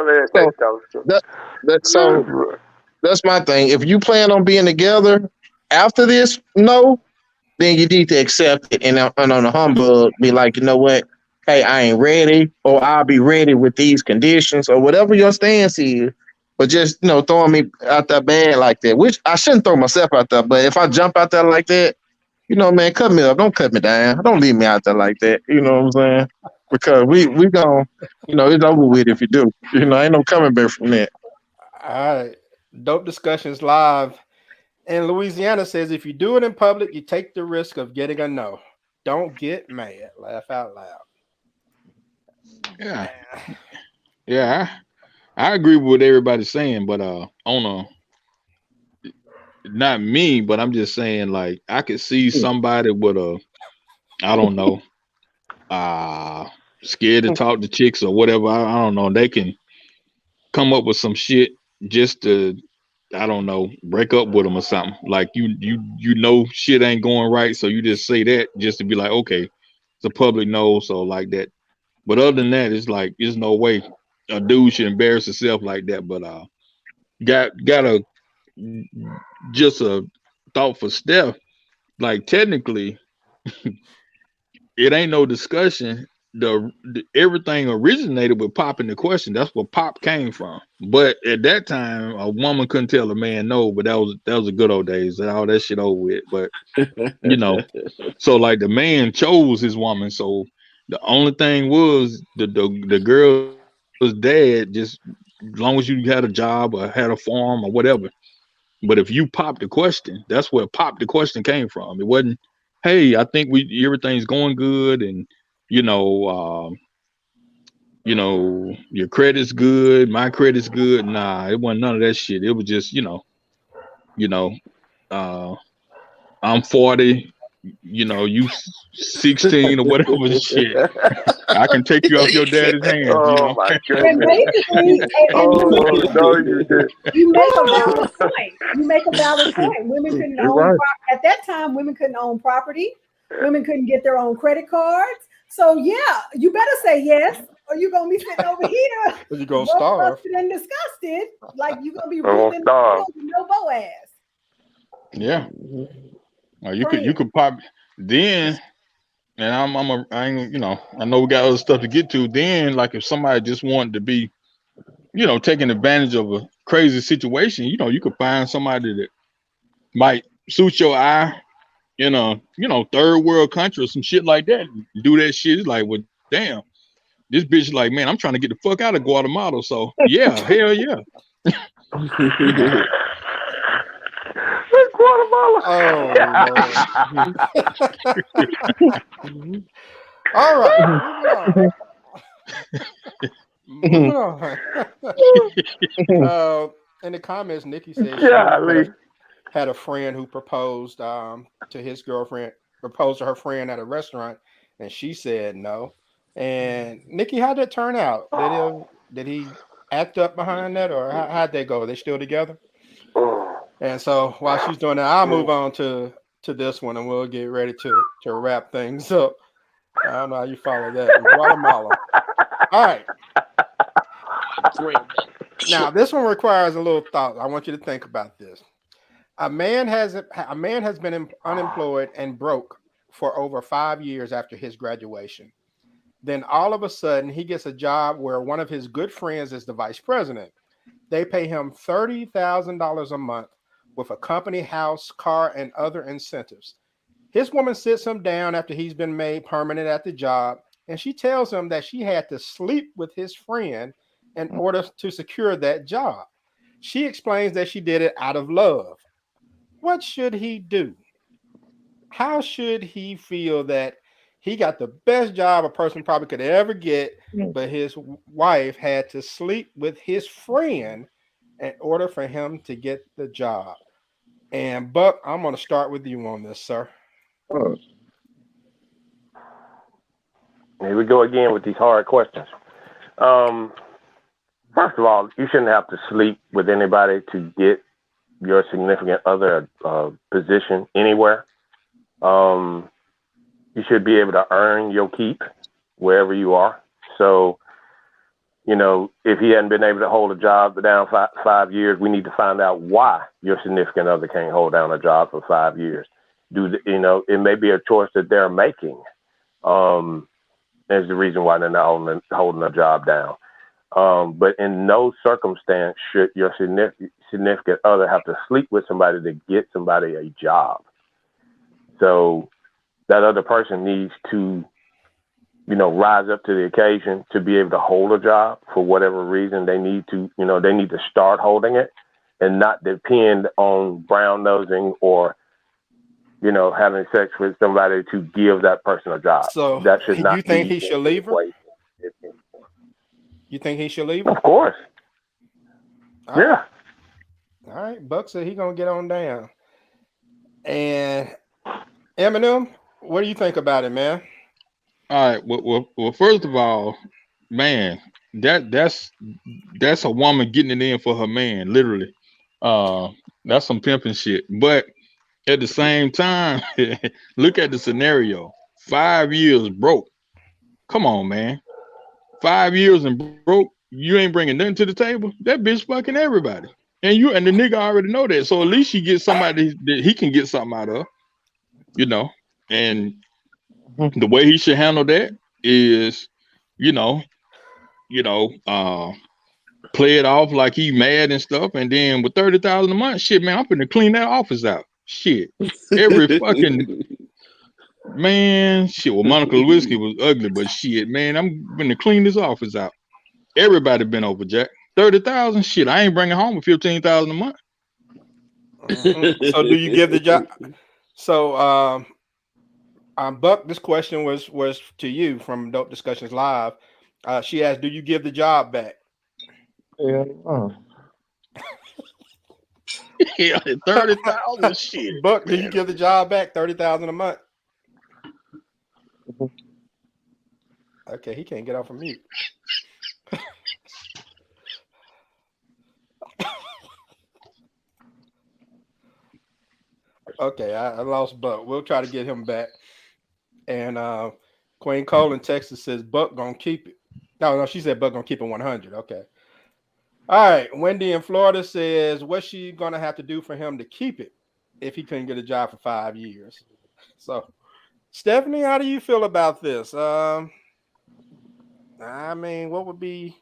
that so that's my thing. If you plan on being together after this, no, then you need to accept it and on the humbug, be like, you know what? Hey, I ain't ready, or I'll be ready with these conditions, or whatever your stance is. But just throwing me out that bad like that, which I shouldn't throw myself out there. But if I jump out there like that, man, cut me up. Don't cut me down. Don't leave me out there like that. You know what I'm saying? Because we gon' it's over with if you do. Ain't no coming back from that. All right. Dope Discussions Live. And Louisiana says if you do it in public, you take the risk of getting a no. Don't get mad. Laugh out loud. Yeah, yeah. I agree with what everybody's saying, but on a not me, but I'm just saying like I could see somebody with I don't know, scared to talk to chicks or whatever. I don't know. They can come up with some shit just to I don't know, break up with them or something. Like you know shit ain't going right, so you just say that just to be like, okay, it's a public no, so like that. But other than that, it's like there's no way a dude should embarrass himself like that. But got a just a thought for Steph. Like technically, it ain't no discussion. The everything originated with Pop in the question. That's where Pop came from. But at that time, a woman couldn't tell a man no. But that was the good old days. All that shit over with. But so like the man chose his woman. So the only thing was the girl's dad just as long as you had a job or had a farm or whatever. But if you popped the question, that's where pop the question came from. It wasn't, hey, I think we everything's going good and you know, your credit's good, my credit's good. Nah, it wasn't none of that shit. It was just, you know, uh I'm 40, you 16 or whatever shit. I can take you off your daddy's hands, Oh my And goodness. basically, Oh no, you did. you make a valid point. You make a valid point. Women couldn't You're own right. at that time. Women couldn't own property. Women couldn't get their own credit cards. So yeah, you better say yes, or you're gonna be sitting over here, You're gonna starve. busted and disgusted, like you're gonna be I'm gonna reaping starve. with no Boaz. Yeah. You Friend. could pop then, and I ain't, I know we got other stuff to get to. Then, like if somebody just wanted to be, taking advantage of a crazy situation, you could find somebody that might suit your eye in a, third world country or some shit like that. Do that shit. It's like, well, damn, this bitch is like, man, I'm trying to get the fuck out of Guatemala. So yeah, hell yeah. That's Guatemala. Oh Lord. All right. Moving on. In the comments, Nikki said she Golly. had a friend who proposed to his girlfriend, proposed to her friend at a restaurant, and she said no. And Nikki, how'd that turn out? Did he act up behind that, or how'd they go? Are they still together? And so while she's doing that, I'll move on to this one, and we'll get ready to wrap things up. I don't know how you follow that. In Guatemala. All right. Now this one requires a little thought. I want you to think about this. A man has been unemployed and broke for over 5 years after his graduation. Then all of a sudden he gets a job where one of his good friends is the vice president. They pay him $30,000 a month with a company house, car, and other incentives. His woman sits him down after he's been made permanent at the job, and she tells him that she had to sleep with his friend in order to secure that job. She explains that she did it out of love. What should he do? How should he feel that he got the best job a person probably could ever get, but his wife had to sleep with his friend in order for him to get the job? And Buck, I'm going to start with you on this, sir. Here we go again with these hard questions. First of all, you shouldn't have to sleep with anybody to get your significant other position anywhere. You should be able to earn your keep wherever you are. So, you know, if he hadn't been able to hold a job down 5 years, we need to find out why your significant other can't hold down a job for 5 years. It may be a choice that they're making. There's the reason why they're not holding a job down. But in no circumstance should your significant other have to sleep with somebody to get somebody a job. So that other person needs to, rise up to the occasion to be able to hold a job for whatever reason they need to, they need to start holding it and not depend on brown nosing or, having sex with somebody to give that person a job. So that should not you think be he should leave her? way. You think he should leave her? Of course. Yeah. All right. Buck said he gonna get on down. And Eminem, what do you think about it, man? All right. Well, first of all, man, that's a woman getting it in for her man, literally. That's some pimping shit. But at the same time, look at the scenario. 5 years broke. Come on, man. 5 years and broke. You ain't bringing nothing to the table. That bitch fucking everybody. And the nigga already know that. So at least he gets somebody that he can get something out of, And the way he should handle that is, play it off like he mad and stuff. And then with $30,000 a month, shit, man, I'm finna clean that office out. Shit. Every fucking man, shit. Well, Monica Lewinsky was ugly, but shit, man, I'm gonna clean this office out. Everybody been over, Jack. 30,000, shit. I ain't bringing home $15,000 a month. So, do you give the job? So, Buck, this question was to you from Dope Discussions Live. She asked, "Do you give the job back?" Yeah. Yeah, 30,000, shit. Buck, do you give the job back? 30,000 a month. Okay, he can't get off of mute. Okay, I lost Buck. We'll try to get him back. And Queen Cole in Texas says Buck gonna keep it. No, she said Buck gonna keep it 100. Okay. All right. Wendy in Florida says, what's she gonna have to do for him to keep it if he couldn't get a job for 5 years? So, Stephanie, how do you feel about this? I mean, what would be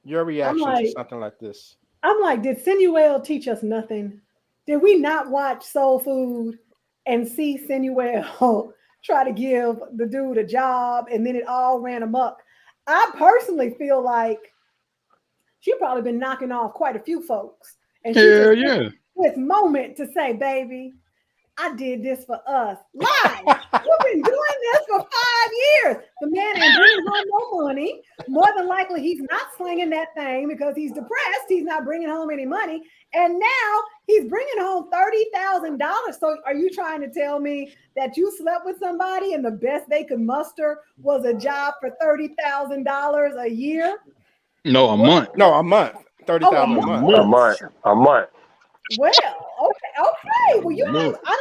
your reaction to something like this? I'm like, did Sinuel teach us nothing? Did we not watch Soul Food and see Sinuel try to give the dude a job and then it all ran amok? I personally feel like she's probably been knocking off quite a few folks. And she just this moment to say, baby, I did this for us. Lie. You've been doing this for 5 years. The man ain't bringing home no money. More than likely, he's not slinging that thing because he's depressed. He's not bringing home any money. And now he's bringing home $30,000. So are you trying to tell me that you slept with somebody and the best they could muster was a job for $30,000 a year? No, a month. No, a month. 30,000 a month. A month. Well, okay. Well, I don't know.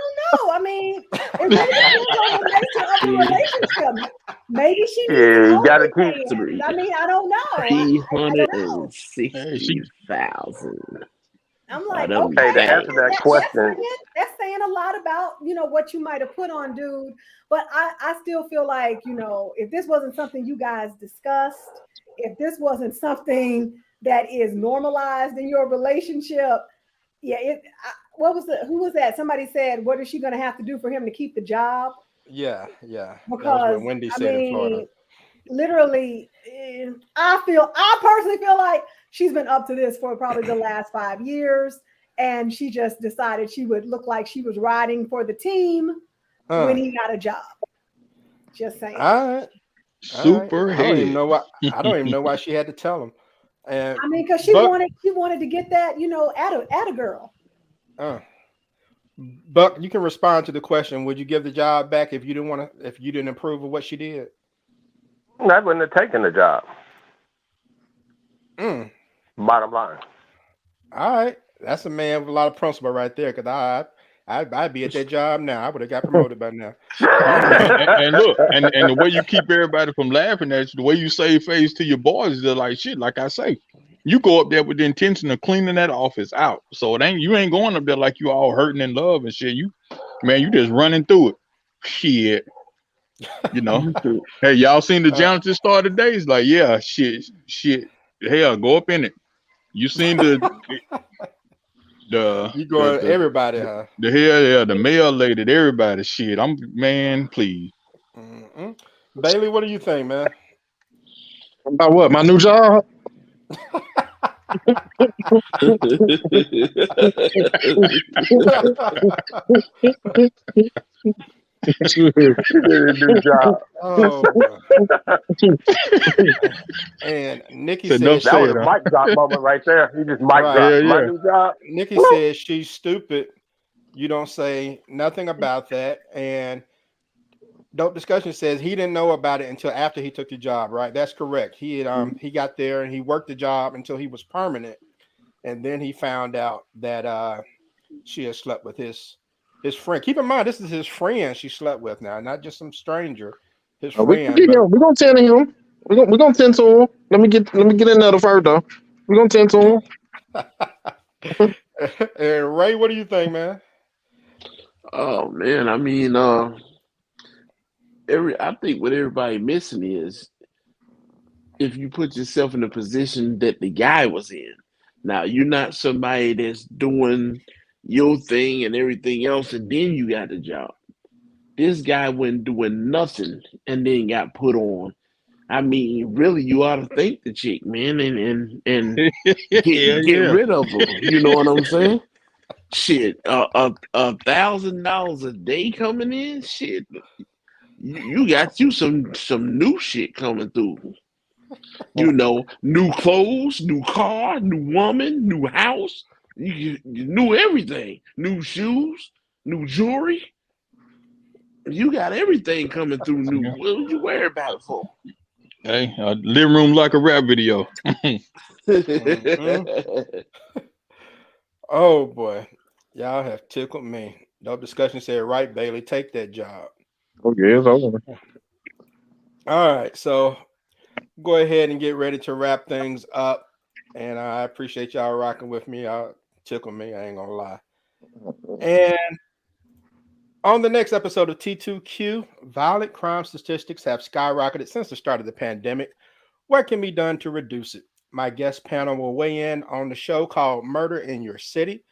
I mean, it really depends on the nature of the relationship. Maybe she needs you gotta keep. I mean, I don't know. 360,000. I'm like, okay, to answer that question, that's saying a lot about what you might have put on dude. But I still feel like if this wasn't something you guys discussed, if this wasn't something that is normalized in your relationship. Yeah, who was that? Somebody said, what is she going to have to do for him to keep the job? Yeah. Because Wendy said in Florida. Literally, I personally feel like she's been up to this for probably the last 5 years, and she just decided she would look like she was riding for the team when he got a job. Just saying. All right. Super. I don't even know why. I don't even know why she had to tell him. And I mean, because she wanted to get that, at a girl. Buck, you can respond to the question. Would you give the job back if you didn't approve of what she did? I wouldn't have taken the job. Mm. Bottom line. All right, that's a man with a lot of principle right there. Cause I'd be at that job now. I would have got promoted by now. And look, and the way you keep everybody from laughing at you, the way you save face to your boys, they're like shit. Like I say, you go up there with the intention of cleaning that office out. So you ain't going up there like you all hurting in love and shit. You just running through it. Shit. Hey, y'all seen the janitor start today? It's like, yeah, shit. Hell, go up in it. You seen the you going everybody, huh? The hell, yeah, the mail lady, everybody. Shit, please. Mm-mm. Bailey, what do you think, man? About what? My new job? New job. Oh, and Nikki said that was a mic drop moment right there. He just mic dropped. My new job. Nikki says she's stupid. You don't say nothing about that. And Dope Discussion says he didn't know about it until after he took the job. Right? That's correct. He had he got there and he worked the job until he was permanent, and then he found out that she had slept with his friend. Keep in mind, this is his friend she slept with now, not just some stranger. His friend. We're gonna tend to him. We're gonna tend to him. Let me get in there further. We're gonna tend to him. And Ray, what do you think, man? Oh man, I mean, I think what everybody missing is if you put yourself in the position that the guy was in. Now you're not somebody that's doing your thing and everything else, and then you got the job. This guy wasn't doing nothing and then got put on. I mean, really, you ought to thank the chick, man, and get rid of her. You know what I'm saying? Shit, $1,000 a day coming in. Shit, you got you some new shit coming through. You know, new clothes, new car, new woman, new house. You new everything, new shoes, new jewelry. You got everything coming through new. What would you worry about it for? Hey, living room like a rap video. Oh boy, y'all have tickled me. Dope Discussion said, "Right, Bailey, take that job." Okay, it's over. All right, so go ahead and get ready to wrap things up. And I appreciate y'all rocking with me. Y'all tickle me. I ain't gonna lie. And on the next episode of T2Q, violent crime statistics have skyrocketed since the start of the pandemic. What can be done to reduce it? My guest panel will weigh in on the show called Murder in Your City.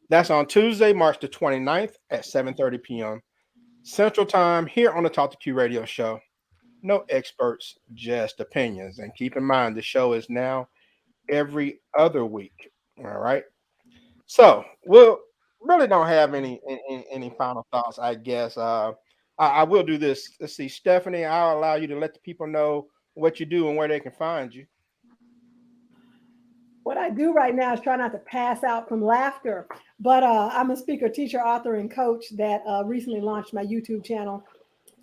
That's on Tuesday, March the 29th at 7:30 p.m. Central Time here on the Talk to Q radio show. No experts, just opinions. And keep in mind, the show is now every other week. All right. So we'll really don't have any final thoughts, I guess. I will do this. Let's see, Stephanie, I'll allow you to let the people know what you do and where they can find you. What I do right now is try not to pass out from laughter, but I'm a speaker, teacher, author, and coach that recently launched my YouTube channel.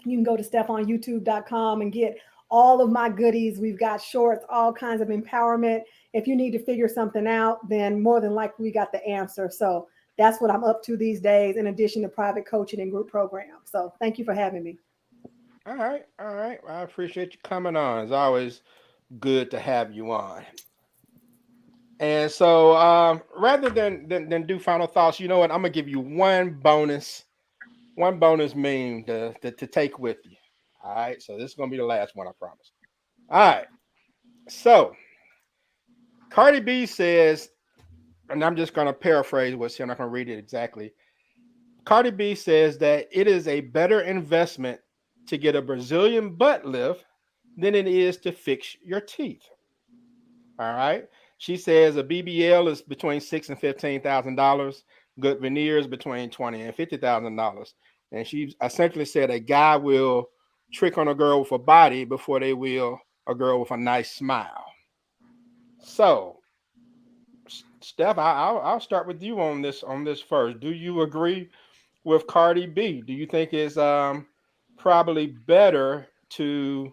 You can go to stephanyoutube.com and get all of my goodies. We've got shorts, all kinds of empowerment. If you need to figure something out, then more than likely we got the answer. So that's what I'm up to these days, in addition to private coaching and group programs. So thank you for having me. All right. I appreciate you coming on. It's always good to have you on. And so rather than do final thoughts, you know what? I'm gonna give you one bonus meme to take with you. All right. So this is gonna be the last one, I promise. All right. So Cardi B says, and I'm just gonna paraphrase what's here, I'm not gonna read it exactly. Cardi B says that it is a better investment to get a Brazilian butt lift than it is to fix your teeth. All right. She says a BBL is between $6,000 and $15,000. Good veneers between $20,000 and $50,000. And she essentially said a guy will trick on a girl with a body before they will a girl with a nice smile. So, Steph, I'll start with you on this first. Do you agree with Cardi B? Do you think it's probably better to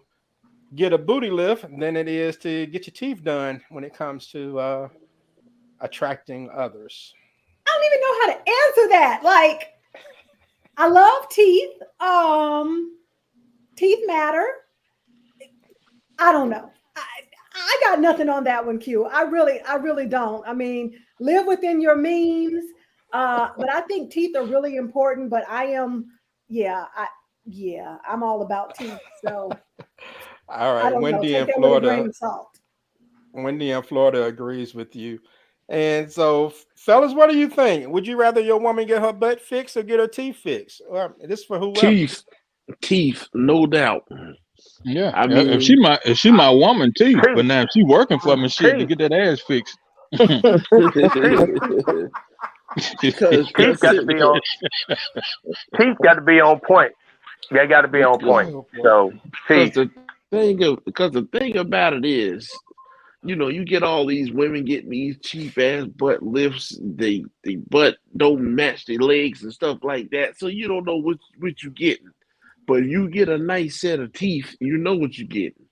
get a booty lift than it is to get your teeth done when it comes to attracting others? I don't even know how to answer that. Like, I love teeth. Teeth matter. I don't know. I got nothing on that one, Q. I really don't. I mean, live within your means. But I think teeth are really important. But I'm all about teeth. So All I right, don't know. Wendy Take in that with a grain Florida. of salt. Wendy in Florida agrees with you. And so, fellas, what do you think? Would you rather your woman get her butt fixed or get her teeth fixed? Or this for whoever. Teeth, no doubt. Yeah, I if mean, she my woman teeth, but Teeth, now if she working for me, shit, to teeth, get that ass fixed. because teeth got to be on. Teeth got to be on point. They got to be on point. Oh, boy. So teeth. because the thing about it is, you get all these women getting these cheap ass butt lifts. They butt don't match their legs and stuff like that. So you don't know what you're getting. But you get a nice set of teeth, you know what you're getting.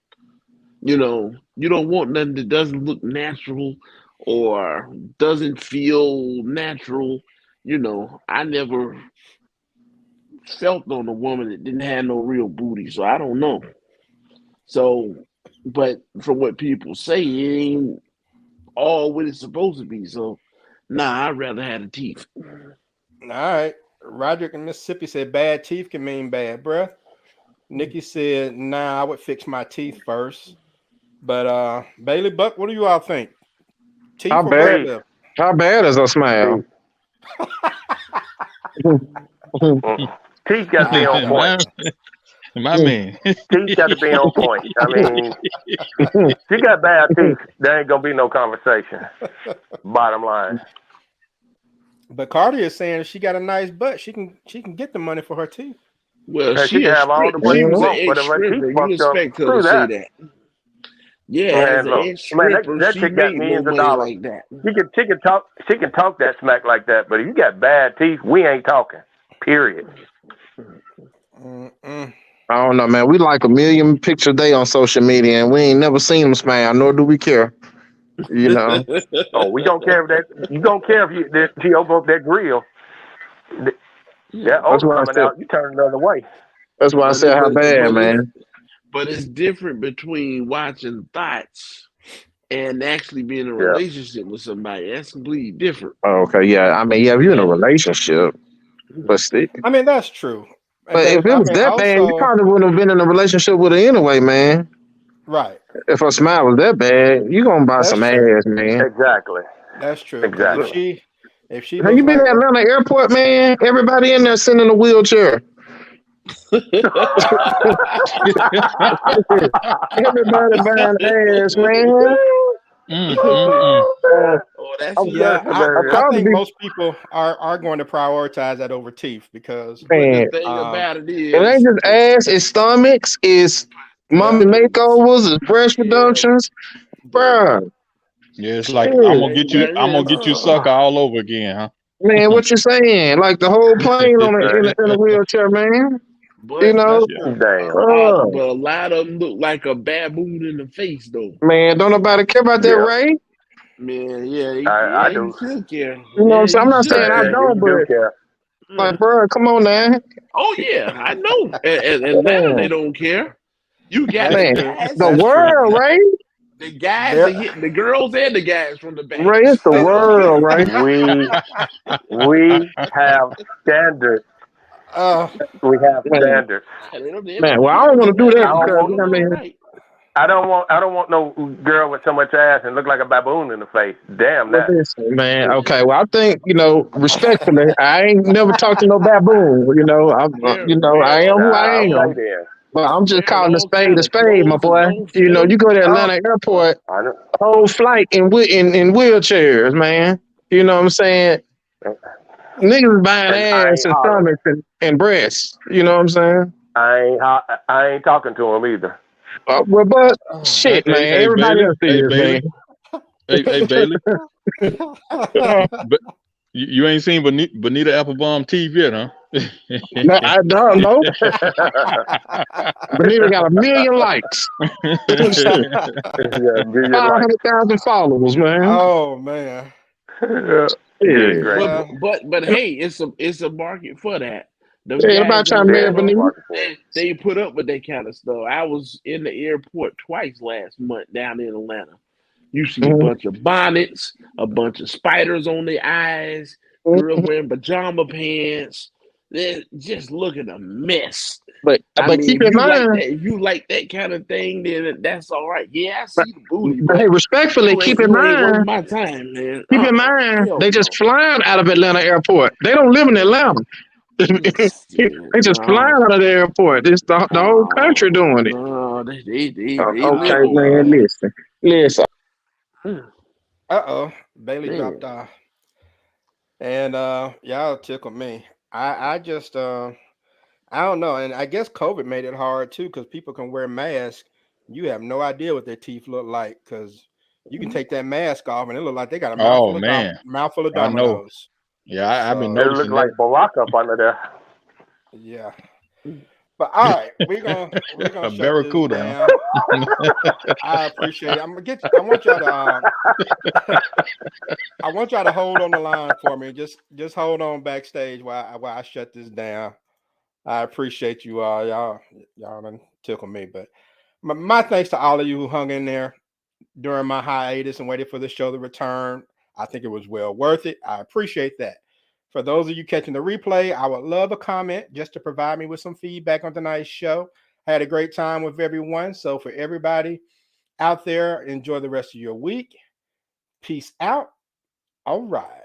You don't want nothing that doesn't look natural or doesn't feel natural. I never felt on a woman that didn't have no real booty, so I don't know. So, but from what people say, it ain't all what it's supposed to be. So, nah, I'd rather have the teeth. All right. Roderick in Mississippi said bad teeth can mean bad breath. Nikki said, nah, I would fix my teeth first. But Bailey, Buck, what do you all think? Teeth How or bad? butt lift? How bad is a smile? Teeth got to be on point. my man. Teeth got to be on point. I mean, if you got bad teeth, there ain't gonna be no conversation. Bottom line. But Cardi is saying if she got a nice butt, she can get the money for her teeth. Well, And she she can a have all the stripper. money She she was an wants, but if her teeth ex-stripper. You fucked up, expect her screw to say that. that. Yeah, as Man, an look, man, ex-stripper, that she chick got made no millions of money dollars. like that. She can talk that smack like that, but if you got bad teeth, we ain't talking. Period. Mm-mm. I don't know, man. We like a million pictures a day on social media, and we ain't never seen them smile, nor do we care. You know. Oh, we don't care if that. You don't care if she open up that grill. That Yeah, That's odor why I coming said. out, you turn another way. That's why I but said it, how but it, bad, but it's man. but it's different between watching thoughts and actually being in a Yeah. relationship with somebody. That's completely different. Oh, okay, yeah. I mean, yeah, if you're in a Yeah. relationship, but still, I mean, that's true. but if But it I was mean, that bad, you also, probably wouldn't have been in a relationship with her anyway, man. right. If her smile was that bad, you gonna buy That's some true. ass, man. Exactly. That's true. Because Exactly. if she Have looks you been like at Atlanta airport, man? Everybody in there sitting in a wheelchair. Everybody buying ass, man. Oh, that's yeah, I I hilarious. tried to think be, most people are going to prioritize that over teeth because But the man. thing about it It ain't is, just ass, it's stomachs, it's yeah, mommy makeovers, it's breast yeah, reductions. but Bruh, Yeah, it's like the shit. thing about it I'm gonna is, get you sucker all over again, huh? Man, what you saying? Like the whole plane on in a wheelchair, man. You but know? that's Yeah. true. Damn. Bruh. a lot of them look like a baboon in the face, though. Man, don't nobody care about that, Yeah. Ray. Man, yeah, I you do. should care. You know what Yeah, I'm saying? I'm you not saying should I Yeah, care. don't, you do but care. like, bruh, come on now. Oh yeah, I know. And Atlanta, they Man, don't care. You got That's the man. true. guys, The That's true. world, Ray. the guys are There, hitting the girls and the guys from the back. Ray, it's the They don't world, care. Ray. We have standards. uh, We have Man, standards. They man. don't Well, I care. don't want to do that I don't because, want you know what I mean? Right. I don't want no girl with so much ass and look like a baboon in the face. Damn Well, that. listen, man. Okay, well, I think respectfully, I ain't never talked to no baboon. I am who I Okay am. then. But I'm just Wearing calling all a kind of spade, my clothes and boy. don't You know, fit you go to oh, Atlanta airport, I know. whole flight in wheelchairs, man. You know what I'm saying? Niggas buying And I ass ain't and hollering. stomachs and breasts. You know what I'm saying? I ain't talking to him either. But oh. Hey, shit, hey, man. hey, Everybody Bailey. else Hey, is, man. Bailey. Hey, Bailey. But you ain't seen Bonita Applebaum teeth yet, huh? No, I don't know. Benita got 1 million likes. Shit. Yeah, million likes. 500,000 followers, man. Oh man. Yeah. Yeah. Great. But hey, it's a market for that. Them Yeah, guys about over time, there, man, Benita. they put up with that kind of stuff. I was in the airport twice last month down in Atlanta. You see a Mhm. bunch of bonnets, a bunch of spiders on their eyes, girls wearing pajama pants. They're just looking a mess. But I mean, keep in mind, if you like that kind of thing, then that's all right. Yeah, I but, see the booty, but hey, but respectfully, keep in you ain't worth mind, my time, man. they Hell just no. flying out of Atlanta airport. They don't live in Atlanta. They just flying out of the airport. It's the whole country doing it. No, they live Okay, over man, there. listen. Bailey Man. dropped off. And y'all tickle me. I just I don't know. And I guess COVID made it hard too, because people can wear masks. You have no idea what their teeth look like, because you can take that mask off and it look like they got a Oh man, mouthful of I know. dominoes. Yeah, I've been So It looked noticing like that. Barack up under there. yeah. But all right, we're gonna A shut this barracuda. down. I appreciate it. I'm gonna get. I want y'all to. I want y'all to hold on the line for me. Just hold on backstage while I shut this down. I appreciate you all. Y'all done tickle me. But my thanks to all of you who hung in there during my hiatus and waited for the show to return. I think it was well worth it. I appreciate that. For those of you catching the replay, I would love a comment just to provide me with some feedback on tonight's show. I had a great time with everyone. So for everybody out there, enjoy the rest of your week. Peace out. All right.